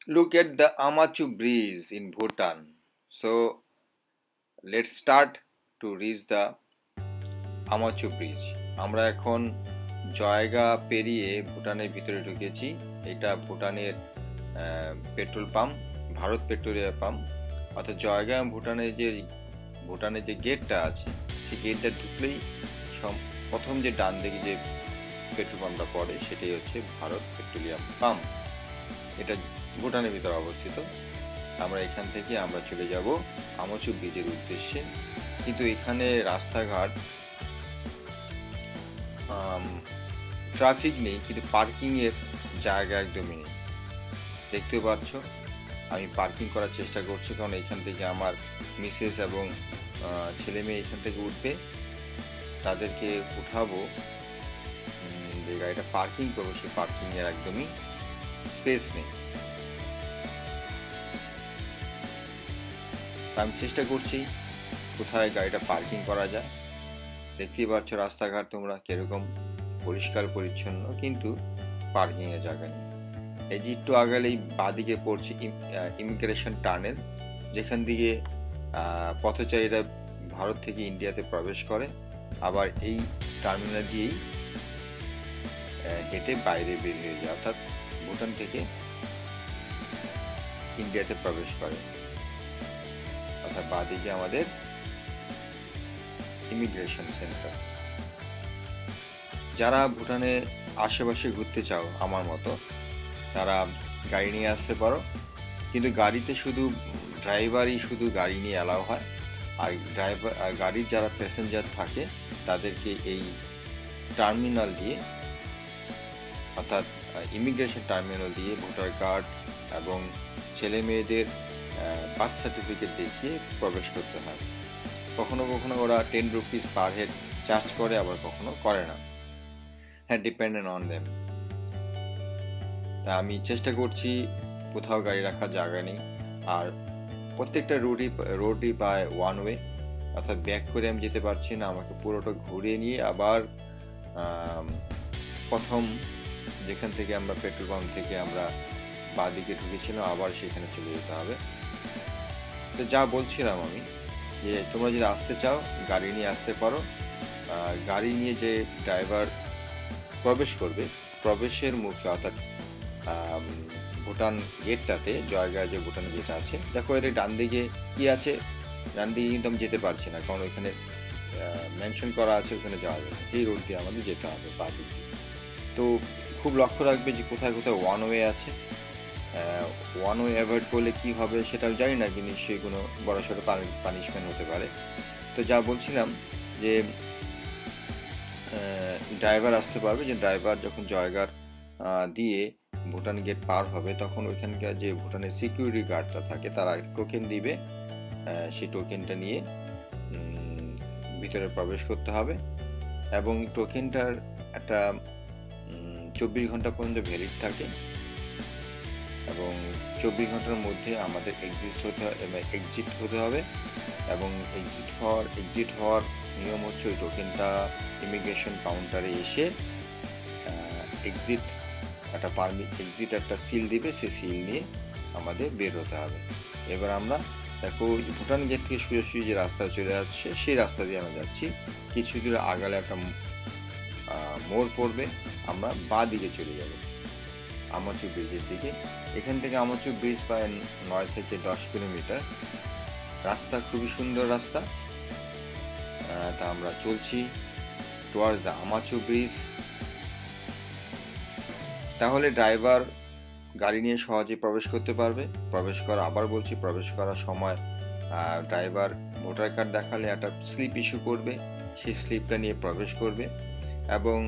Look at the Amachu Bridge in Bhutan. So let's start to reach the Amachu Bridge. আমরা এখন জয়গা পেরিয়ে ভুটানের ভিতরে ঢুকেছি। এটা ভুটানের petrol pump, Bharat petroleum pump. অর্থাৎ জয়গা ভুটানের যে গেটটা আছে, সেই গেটটা ঢুকলেই প্রথম যে ডান দিকে যে পেট্রোল পাম্পটা পড়ে সেটাই হচ্ছে ভারত পেট্রোলিয়াম পাম্প। এটা ভুটানের ভিতরে অবস্থিত। আমরা এখান থেকে আমরা চলে যাব আমাচু ব্রিজের উদ্দেশ্যে। কিন্তু এখানে রাস্তাঘাট ট্রাফিক নেই, কিন্তু পার্কিং এর জায়গা একদমই নেই। দেখতে পাচ্ছ আমি পার্কিং করার চেষ্টা করছি, কারণ এখান থেকে আমার মিসেস এবং ছেলে মেয়ে এখান থেকে উঠবে, তাদেরকে উঠাবো। যে গাড়িটা পার্কিং করবো সেই পার্কিং এর একদমই স্পেস নেই। আমি চেষ্টা করছি কোথায় গাড়িটা পার্কিং করা যায়। দেখতেই পাচ্ছ রাস্তাঘাট তোমরা কিরকম পরিষ্কার পরিচ্ছন্ন, কিন্তু পার্কিং এর জায়গা নেই। এই যে একটু আগালেই বাদিকে পড়ছে ইমিগ্রেশন টানেল, যেখান দিয়ে পথচারীরা ভারত থেকে ইন্ডিয়াতে প্রবেশ করে, আবার এই টার্মিনাল দিয়েই হেঁটে বাইরে বের হয়ে যায়, অর্থাৎ ভুটান থেকে ইন্ডিয়াতে প্রবেশ করে। অর্থাৎ বাদিকে আমাদের ইমিগ্রেশন সেন্টার। যারা ভুটানে আশেপাশে ঘুরতে চাও আমার মতো, তারা গাড়ি নিয়ে আসতে পারো, কিন্তু গাড়িতে শুধু ড্রাইভারই শুধু গাড়ি নিয়ে অ্যালাউ হয়। আর গাড়ির যারা প্যাসেঞ্জার থাকে তাদেরকে এই টার্মিনাল দিয়ে, অর্থাৎ ইমিগ্রেশন টার্মিনাল দিয়ে ভোটার কার্ড এবং ছেলে মেয়েদের বার্থ সার্টিফিকেট দেখিয়ে প্রবেশ করতে হয়। কখনো কখনো ওরা 10 রুপিস পার হেড চার্জ করে, আবার কখনো করে না। হ্যাঁ, ডিপেন্ডেন্ট অন দেম। তা আমি চেষ্টা করছি, কোথাও গাড়ি রাখার জায়গা নেই। আর প্রত্যেকটা রোডই প্রায় ওয়ান ওয়ে, অর্থাৎ ব্যাক করে আমি যেতে পারছি না। আমাকে পুরোটা ঘুরিয়ে নিয়ে আবার প্রথম যেখান থেকে আমরা পেট্রোল পাম্প থেকে আমরা বাদিকে ঢুকেছিলাম আবার সেখানে চলে যেতে হবে। তো যা বলছিলাম আমি, যে তোমরা যদি আসতে চাও গাড়ি নিয়ে আসতে পারো। গাড়ি নিয়ে যে ড্রাইভার প্রবেশ করবে, প্রবেশের মুখে অর্থাৎ ভুটান গেটটাতে, জয়গাঁ যে ভুটান গেট আছে, দেখো এর ডান দিকে কি আছে। ডান দিকে কিন্তু আমি যেতে পারছি না, কারণ ওইখানে মেনশন করা আছে ওখানে যাওয়া যাবে। এই রোড দিয়ে আমাদের যেতে হবে বাঁ দিকে। তো খুব লক্ষ্য রাখবে যে কোথায় কোথায় ওয়ান ওয়ে আছে। ওয়ান ওয়ে অ্যাভয়েড করলে কি হবে সেটা আমি জানি না, কিন্তু নিশ্চয়ই কোনো বড়সড় পানিশমেন্ট হতে পারে। তো যা বলছিলাম যে ড্রাইভার আসতে পারবে, যে ড্রাইভার যখন জয়গাঁ দিয়ে ভুটান গেট পার হবে, তখন ওইখানকার যে ভুটানের সিকিউরিটি গার্ডটা থাকে তারা টোকেন দিবে। সেই টোকেনটা নিয়ে ভিতরে প্রবেশ করতে হবে, এবং টোকেনটার একটা 24 ঘন্টা পর্যন্ত ভ্যালিড থাকে, এবং 24 ঘন্টার মধ্যে আমাদের এক্সিট হতে হবে। এবং এক্সিট হওয়ার নিয়ম হচ্ছে ওই টোকেনটা ইমিগ্রেশন কাউন্টারে এসে এক্সিট একটা সিল দিবে, সেই সিল নিয়ে আমাদের বের হতে হবে। এবার আমরা দেখো ভুটান গেট থেকে সোজাসুজি যে রাস্তা চলে যাচ্ছে সেই রাস্তা দিয়ে আমরা যাচ্ছি। কিছু দূর আগালে একটা মোড় পড়বে, আমরা বাঁ দিকে চলে যাব আমাচু ব্রিজের দিকে। এখান থেকে আমাচু ব্রিজ প্রায় 9 থেকে 10 কিলোমিটার রাস্তা, খুবই সুন্দর রাস্তা। তা আমরা চলছি টুয়ার্ডস দ্য আমাচু ব্রিজ। তাহলে ড্রাইভার গাড়ি নিয়ে সহজে প্রবেশ করতে পারবে। প্রবেশ করার সময় ড্রাইভার ভোটার কার্ড দেখালে একটা স্লিপ ইস্যু করবে, সেই স্লিপটা নিয়ে প্রবেশ করবে, এবং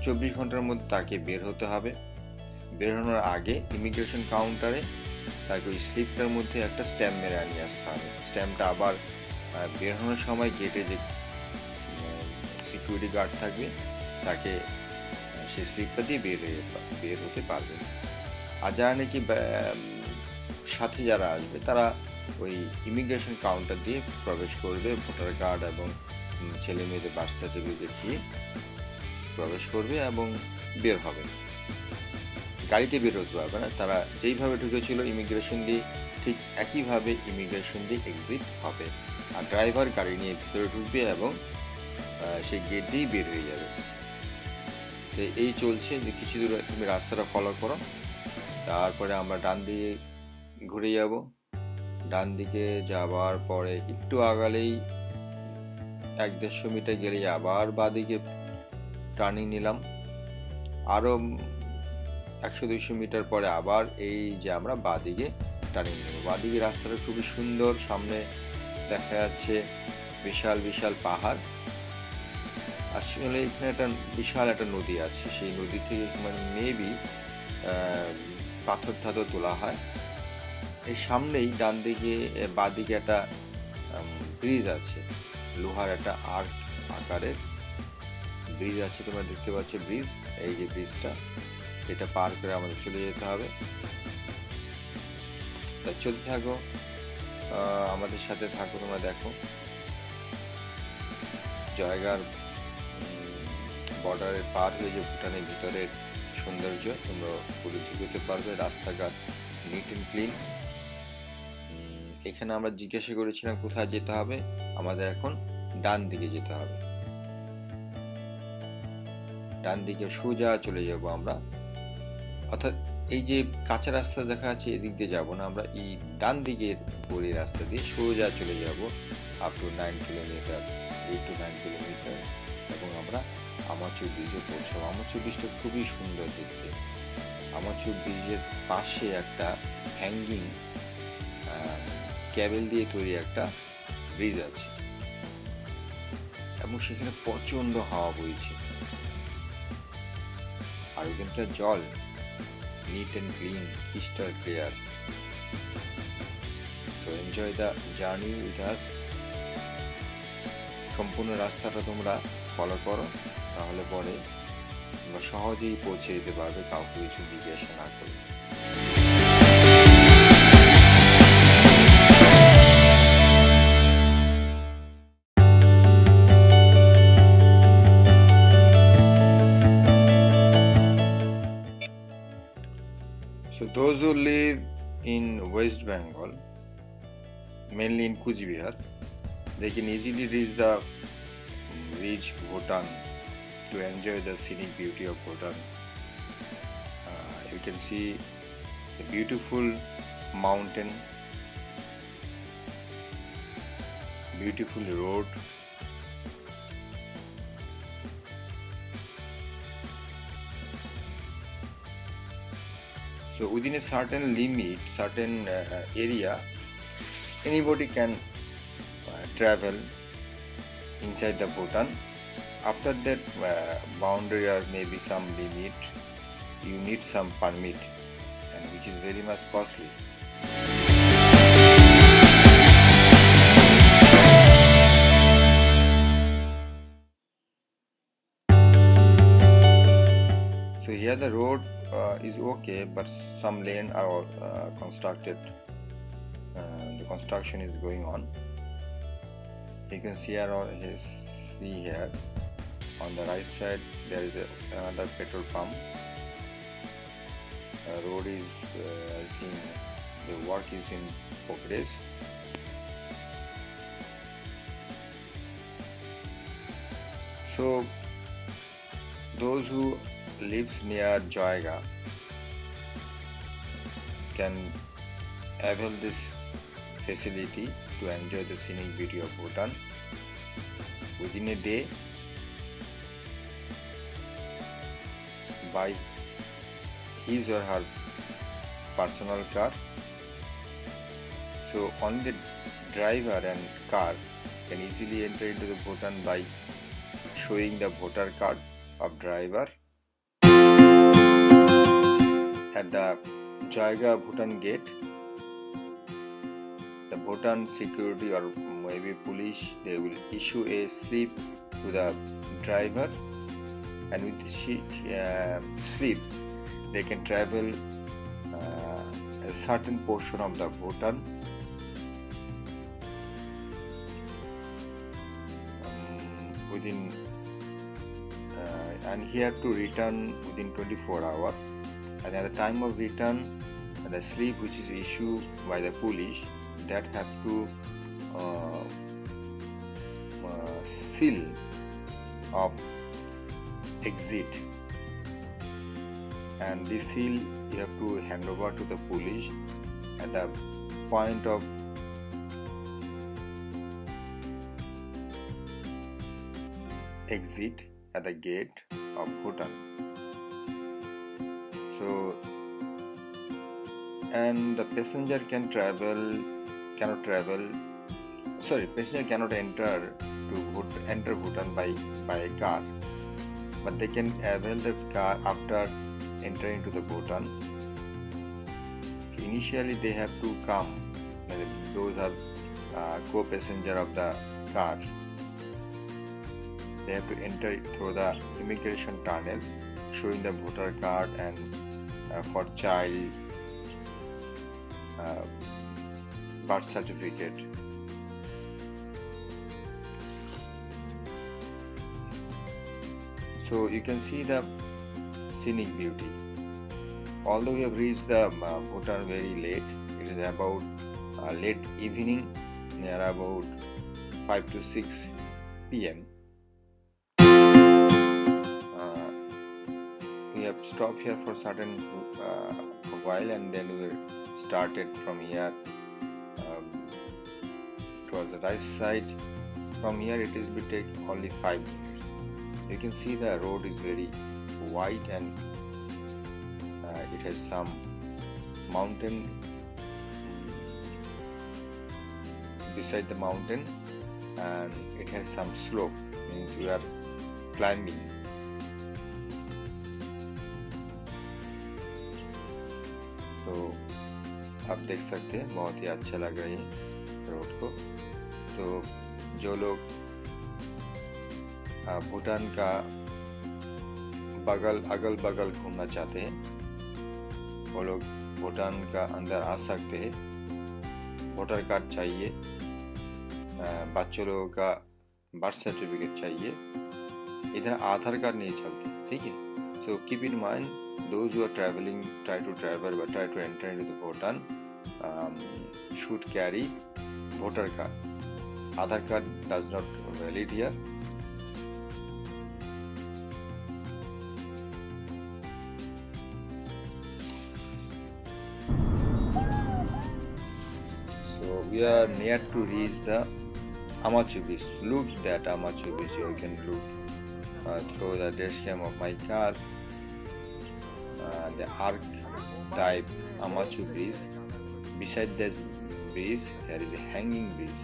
24 ঘন্টার মধ্যে তাকে বের হতে হবে। বেরোনোর আগে ইমিগ্রেশন কাউন্টারে তাকে ওই স্লিপটার মধ্যে একটা স্ট্যাম্প মেরে নিয়ে আসতে হবে। স্ট্যাম্পটা আবার বেরোনোর সময় গেটে যে সিকিউরিটি গার্ড থাকবে তাকে সেই স্লিপটা দিয়ে বের হতে পারবে। আর যারা নাকি সাথে যারা আসবে তারা ওই ইমিগ্রেশন কাউন্টার দিয়ে প্রবেশ করবে, ভোটার কার্ড এবং ছেলে মেয়েদের বার্থ সার্টিফিকেট দিয়ে প্রবেশ করবে এবং বের হবে। গাড়িতে বের হতে পারবে না, তারা যেইভাবে ঢুকেছিল ইমিগ্রেশন দিয়ে ঠিক একইভাবে ইমিগ্রেশন দিয়ে এক্সিট হবে, আর ড্রাইভার গাড়ি নিয়ে ভিতরে ঢুকবে এবং সেই গেট দিয়েই বের হয়ে যাবে। তো এই চলছে যে কিছু দূর তুমি রাস্তাটা ফলো করো, তারপরে আমরা ডান দিকে ঘুরে যাব। ডান দিকে যাওয়ার পরে একটু আগালেই 1-150 মিটার গেলেই আবার বাঁদিকে টার্নিং নিলাম, আরো 100-200 মিটার পরে আবার এই যে আমরা বাঁদিকে টার্নিং নেব। বাঁদিকে রাস্তাটা খুবই সুন্দর, সামনে দেখা যাচ্ছে বিশাল বিশাল পাহাড়। আসলে এখানে একটা বিশাল একটা নদী আছে, সেই নদী থেকে মানে মেবি পাথর টাথর তোলা হয়। এই সামনেই ডান দিকে বাঁদিকে একটা ব্রিজ আছে, লোহার একটা আর্ক আকারের ব্রিজ আছে, তোমরা দেখতে পাচ্ছ ব্রিজ। এই যে ব্রিজটা, এটা পার করে আমাদের চলে যেতে হবে। তা চলতে থাকো, আমাদের সাথে থাকো, তোমরা দেখো জায়গার বর্ডারের পার হয়ে যে ভুটানের ভিতরের সৌন্দর্য তোমরা উপলব্ধি করতে পারবে। রাস্তাঘাট নিট অ্যান্ড ক্লিন। এখানে আমরা জিজ্ঞাসা করেছিলাম কোথায় যেতে হবে, আমাদের এখন ডান দিকে যেতে হবে। ডান দিকে সোজা চলে যাব আমরা, অর্থাৎ এই যে কাঁচা রাস্তা দেখা যাচ্ছে এদিক দিয়ে যাবো না, আমরা এই ডান দিকের গলি রাস্তা দিয়ে সোজা চলে যাব up to 9 kilometre, 8 to 9 kilometre, এবং আমরা আমাচুর ব্রিজে পৌঁছাবো। আমাচুর ব্রিজটা খুবই সুন্দর দেখতে। আমাচুর ব্রিজের পাশে একটা হ্যাঙ্গিং ক্যাবেল দিয়ে তৈরি একটা ব্রিজ আছে, এবং সেখানে প্রচন্ড হাওয়া বইছে, আর ওখানকার জল neat and clean, crystal clear. So enjoy the journey with us. সম্পূর্ণ রাস্তাটা তোমরা ফলো করো, তাহলে পরে তোমরা সহজেই পৌঁছে যেতে পারবে কাউকে কিছু জিজ্ঞাসা না করে। So those who live in West Bengal, mainly in Kuchbihar, they can easily reach Bhutan to enjoy the scenic beauty of Bhutan. You can see a beautiful mountain, beautiful road, so within a certain limit, certain area, anybody can travel inside the Bhutan. After that boundary or maybe some limit, you need some permit, and which is very much costly. So here the road is okay, but some lane are constructed. The construction is going on. You can see here on the right side there is another petrol pump. Road is I think the work is in progress. So those who live near Joyga can avail this facility to enjoy the scenic beauty of Bhutan within a day by his or her personal car. So only the driver and car can easily enter into the Bhutan by showing the voter card of driver at the Joyga Bhutan gate. The Bhutan security or maybe police, they will issue a slip to the driver, and with the slip they can travel a certain portion of the Bhutan within and he have to return within 24 hours. And at the time of return, the slip which is issued by the police, that have to seal of exit, and this seal you have to hand over to the police at the point of exit at the gate of Bhutan. So, and the passenger cannot enter Bhutan by a car, but they can avail the car after entering to the Bhutan. Initially they have to come, those are co-passenger of the car. They have to enter through the immigration tunnel, showing the voter card and for child birth certificate. So you can see the scenic beauty. Although we have reached the Bhutan very late, it is about late evening, near about 5 to 6 p.m. We have stopped here for certain while, and then we started from here towards the right side. From here it will take only 5 minutes. You can see the road is very wide, and it has some mountain beside the mountain, and it has some slope, means we are climbing. तो आप देख सकते हैं बहुत ही अच्छा लग रही है रोड को। तो जो लोग भूटान का अगल बगल घूमना चाहते हैं वो लोग भूटान का अंदर आ सकते हैं। वोटर कार्ड चाहिए, बच्चों लोगों का बर्थ सर्टिफिकेट चाहिए, इधर आधार कार्ड नहीं चलते, ठीक है। So keep in mind, those who are traveling, try to enter into the Bhutan should carry voter card. Aadhaar card does not valid here. So we are near to reach the Amachu Beach. Look at Amachu Beach. You can look through the dashcam of my car. The arc type Amachu Bridge. Beside that bridge there is a hanging bridge.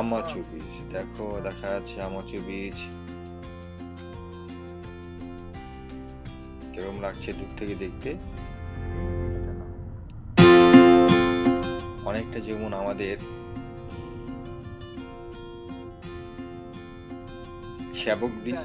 Amachu Beach, দেখো দেখা যাচ্ছে Amachu Beach। কেমন লাগছে দূর থেকে দেখতে? অনেকটা যেমন আমাদের শ্যাবক ব্রিজ,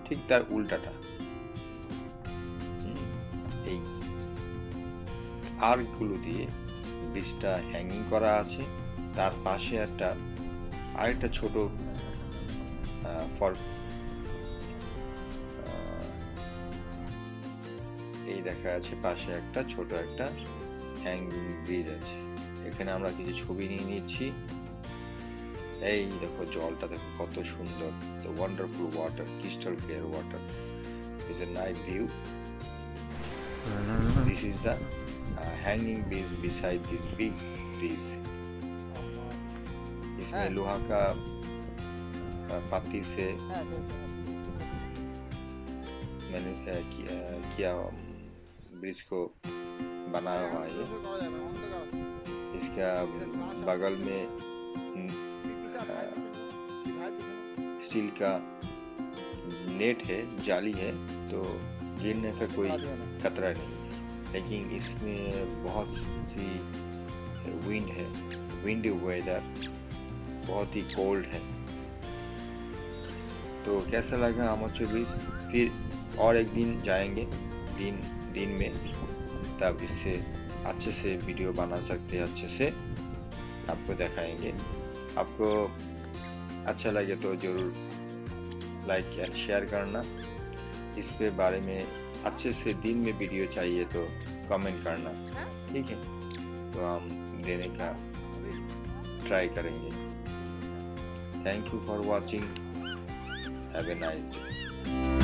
ঠিক তার উল্টাটা। এই আর্কগুলো দিয়ে ব্রিজটা হ্যাঙ্গিং করা আছে, তার পাশে আরেকটা ছোট এই দেখা যাচ্ছে পাশে একটা ছোট একটা হ্যাঙ্গিং ব্রিজ আছে। এখানে আমরা কিছু ছবি নিয়ে নিচ্ছি। এই দেখো জলটা দেখো কত সুন্দর, the wonderful water, crystal clear water. It's a night view. This is the hanging bridge beside this big bridge. इसमें लोहा का पत्ती से मैंने किया ब्रिज को बनाया हुआ है। इसका बगल में स्टील का नेट है, जाली है, तो गिरने का कोई खतरा नहीं है। लेकिन इसमें बहुत सी विंड है, विंडी वेदर, बहुत ही कोल्ड है। तो कैसा लगा अमाचू बीच? फिर और एक दिन जाएंगे दिन में, तब इससे अच्छे से वीडियो बना सकते हैं, अच्छे से आपको दिखाएंगे। आपको अच्छा लगे तो जरूर लाइक एंड शेयर करना। इस पे बारे में अच्छे से दिन में वीडियो चाहिए तो कमेंट करना, ठीक है, तो हम देने का ट्राई करेंगे। Thank you for watching, have a nice day.